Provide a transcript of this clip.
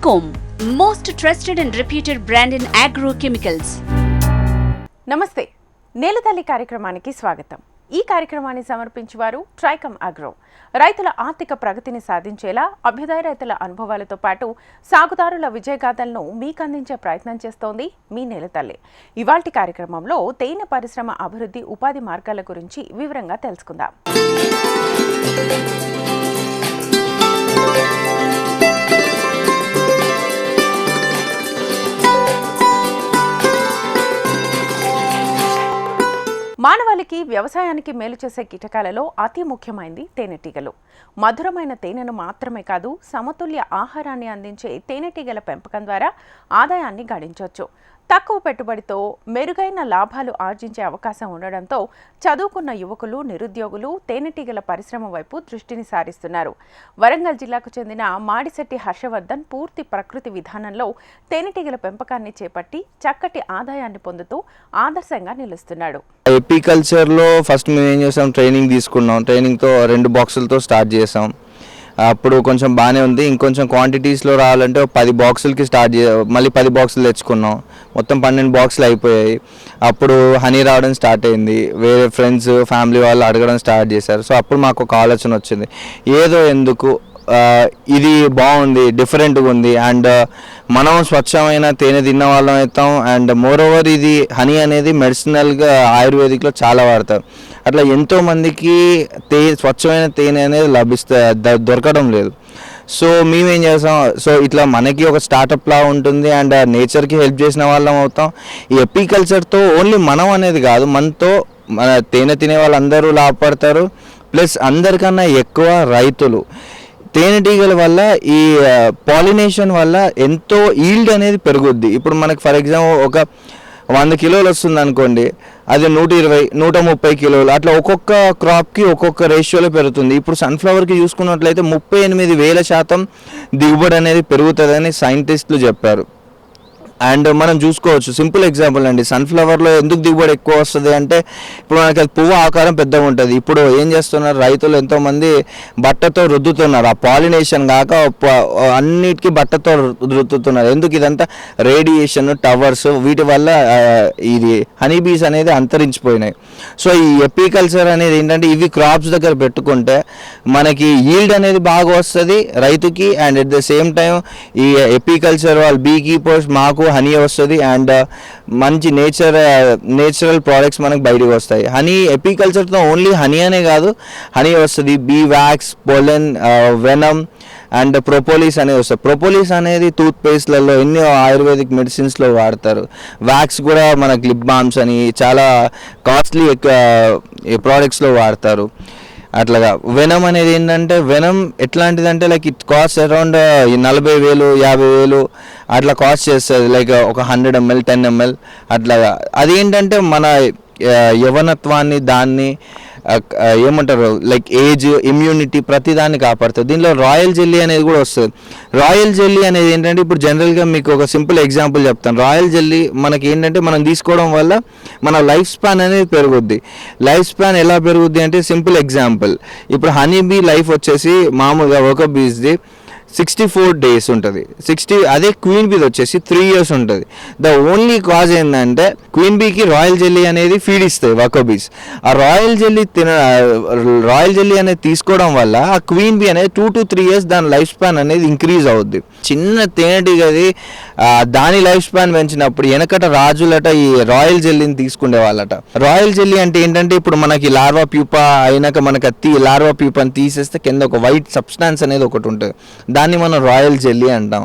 Tricom, most trusted and reputed brand in agrochemicals. నమస్తే, నేలతల్లి కార్యక్రమానికి స్వాగతం. ఈ కార్యక్రమాన్ని సమర్పించేవారు ట్రైకమ్ అగ్రో. రైతుల ఆర్థిక ప్రగతిని సాధించేలా అభ్యుదయ రైతుల అనుభవాలతో పాటు సాగుదారుల విజయగాథలను మీకు అందించే ప్రయత్నం చేస్తోంది మీ నేలతల్లి. ఇవాల్టి కార్యక్రమంలో తేనె పరిశ్రమ అభివృద్ధి ఉపాధి మార్గాల గురించి వివరంగా తెలుసుకుందాం. మానవాళికి వ్యవసాయానికి మేలు చేసే కీటకాలలో అతి ముఖ్యమైనది తేనెటీగలు. మధురమైన తేనెను మాత్రమే కాదు, సమతుల్య ఆహారాన్ని అందించే తేనెటీగల పెంపకం ద్వారా ఆదాయాన్ని గడించవచ్చు. తక్కువ పెట్టుబడితో మెరుగైన లాభాలు ఆర్జించే అవకాశం ఉండడంతో చదువుకున్న యువకులు, నిరుద్యోగులు తేనెటీగల పరిశ్రమ వైపు దృష్టిని సారిస్తున్నారు. వరంగల్ జిల్లాకు చెందిన మాడిశెట్టి హర్షవర్ధన్ పూర్తి ప్రకృతి విధానంలో తేనెటీగల పెంపకాన్ని చేపట్టి చక్కటి ఆదాయాన్ని పొందుతూ ఆదర్శంగా నిలుస్తున్నాడు. ఎపికల్చర్లో ఫస్ట్ మేము ఏం చేసాం, ట్రైనింగ్ తీసుకున్నాం. ట్రైనింగ్తో 2 బాక్సులతో స్టార్ట్ చేసాం. అప్పుడు కొంచెం బాగానే ఉంది. ఇంకొంచెం క్వాంటిటీస్లో రావాలంటే 10 బాక్సులకి మళ్ళీ 10 బాక్సులు తెచ్చుకున్నాం. మొత్తం 12 బాక్సులు అయిపోయాయి. అప్పుడు హనీ రావడం స్టార్ట్ అయింది. వేరే ఫ్రెండ్స్, ఫ్యామిలీ వాళ్ళు అడగడం స్టార్ట్ చేశారు. సో అప్పుడు మాకు ఒక ఆలోచన వచ్చింది, ఏదో ఎందుకు ఇది బాగుంది, డిఫరెంట్గా ఉంది, అండ్ మనం స్వచ్ఛమైన తేనె తిన్న వాళ్ళం అవుతాం. అండ్ మోర్ ఓవర్ ఇది హనీ అనేది మెడిసినల్గా ఆయుర్వేదిక్లో చాలా వాడతారు. అట్లా ఎంతోమందికి స్వచ్ఛమైన తేనె అనేది దొరకడం లేదు. సో మేమేం చేస్తాం, సో ఇట్లా మనకి ఒక స్టార్టప్ లా ఉంటుంది అండ్ నేచర్కి హెల్ప్ చేసిన వాళ్ళం అవుతాం. ఈ ఎపికల్చర్తో ఓన్లీ మనం అనేది కాదు, మనతో మన తేనె తినే వాళ్ళందరూ లాభపడతారు. ప్లస్ అందరికన్నా ఎక్కువ రైతులు. తేనెటీగల వల్ల ఈ పాలినేషన్ వల్ల ఎంతో ఈల్డ్ అనేది పెరుగుద్ది. ఇప్పుడు మనకి ఫర్ ఎగ్జాంపుల్ ఒక 100 కిలోలు వస్తుంది అనుకోండి, అది 120, 130 కిలోలు అట్లా ఒక్కొక్క క్రాప్కి ఒక్కొక్క రేషియోలో పెరుగుతుంది. ఇప్పుడు సన్ఫ్లవర్కి చూసుకున్నట్లయితే 38,000% దిగుబడి అనేది పెరుగుతుందని సైంటిస్టులు చెప్పారు. అండ్ మనం చూసుకోవచ్చు, సింపుల్ ఎగ్జాంపుల్ అండి, సన్ఫ్లవర్లో ఎందుకు దిగుబడి ఎక్కువ వస్తుంది అంటే, ఇప్పుడు మనకి అది పువ్వు ఆకారం పెద్దగా ఉంటుంది. ఇప్పుడు ఏం చేస్తున్నారు రైతులు, ఎంతోమంది బట్టతో రుద్దుతున్నారు. ఆ పాలినేషన్ కాక అన్నిటికీ బట్టతో రుద్దుతున్నారు. ఎందుకు? ఇదంతా రేడియేషన్, టవర్స్, వీటి వల్ల ఇది హనీ బీస్ అనేది అంతరించిపోయినాయి. సో ఈ ఎపికల్చర్ అనేది ఏంటంటే, ఇవి క్రాప్స్ దగ్గర పెట్టుకుంటే మనకి ఈల్డ్ అనేది బాగా వస్తుంది రైతుకి. And at the same time ఈ ఎపికల్చర్ వాళ్ళు బీ కీపర్స్ మాకు హనీ వస్తుంది అండ్ మంచి నేచురల్ ప్రోడక్ట్స్ మనకు బయటకు వస్తాయి. హనీ ఎపికల్చర్తో ఓన్లీ హనీ అనే కాదు, హనీ వస్తుంది, be wax, pollen, venom and propolis అనేది వస్తుంది. ప్రొపోలిస్ అనేది టూత్ పేస్ట్లలో, ఎన్నో ఆయుర్వేదిక్ మెడిసిన్స్లో వాడతారు. వ్యాక్స్ కూడా మనకి లిప్ బామ్స్ అని చాలా కాస్ట్లీ ప్రోడక్ట్స్లో వాడతారు. అట్లాగా వెనమ్ అనేది ఏంటంటే, వెనమ్ ఎట్లాంటిదంటే లైక్ ఇట్ కాస్ట్ అరౌండ్ 40,000, 50,000 అట్లా కాస్ట్ చేస్తుంది. లైక్ ఒక 100 ml, 10 ml అట్లాగా. అదేంటంటే మన యవనత్వాన్ని, దాన్ని ఏమంటారు లైక్ ఏజ్, ఇమ్యూనిటీ, ప్రతిదాన్ని కాపాడుతుంది. దీనిలో రాయల్ జెల్లీ అనేది కూడా వస్తుంది. రాయల్ జెల్లీ అనేది ఏంటంటే, ఇప్పుడు జనరల్గా మీకు ఒక సింపుల్ ఎగ్జాంపుల్ చెప్తాను. రాయల్ జెల్లీ మనకి ఏంటంటే, మనం తీసుకోవడం వల్ల మన లైఫ్ స్పాన్ అనేది పెరుగుద్ది. లైఫ్ స్పాన్ ఎలా పెరుగుద్ది అంటే, సింపుల్ ఎగ్జాంపుల్, ఇప్పుడు హనీ బీ లైఫ్ వచ్చేసి మామూలుగా ఒక బీస్ది 64 days ఉంటుంది. అదే క్వీన్ బీది వచ్చేసి 3 years ఉంటుంది. ద ఓన్లీ కాజ్ ఏంటంటే, క్వీన్ బీకి రాయల్ జెల్లీ అనేది ఫీడ్ ఇస్తాయి వర్కర్ బీస్. ఆ రాయల్ జెల్లీ అనేది తీసుకోవడం వల్ల ఆ క్వీన్ బీ అనేది 2 to 3 years దాని లైఫ్ స్పాన్ అనేది ఇంక్రీజ్ అవుద్ది. చిన్న తేనెటీగది దాని లైఫ్ స్పాన్ పెంచినప్పుడు వెనకట రాజులట ఈ రాయల్ జెల్లీని తీసుకునే వాళ్ళట. రాయల్ జెల్లీ అంటే ఏంటంటే, ఇప్పుడు మనకి లార్వా ప్యూపా అయినాక మనకి లార్వా ప్యూపాని తీసేస్తే కింద ఒక వైట్ సబ్స్టాన్స్ అనేది ఒకటి ఉంటుంది. దాన్ని మనం రాయల్ జెల్లీ అంటాం.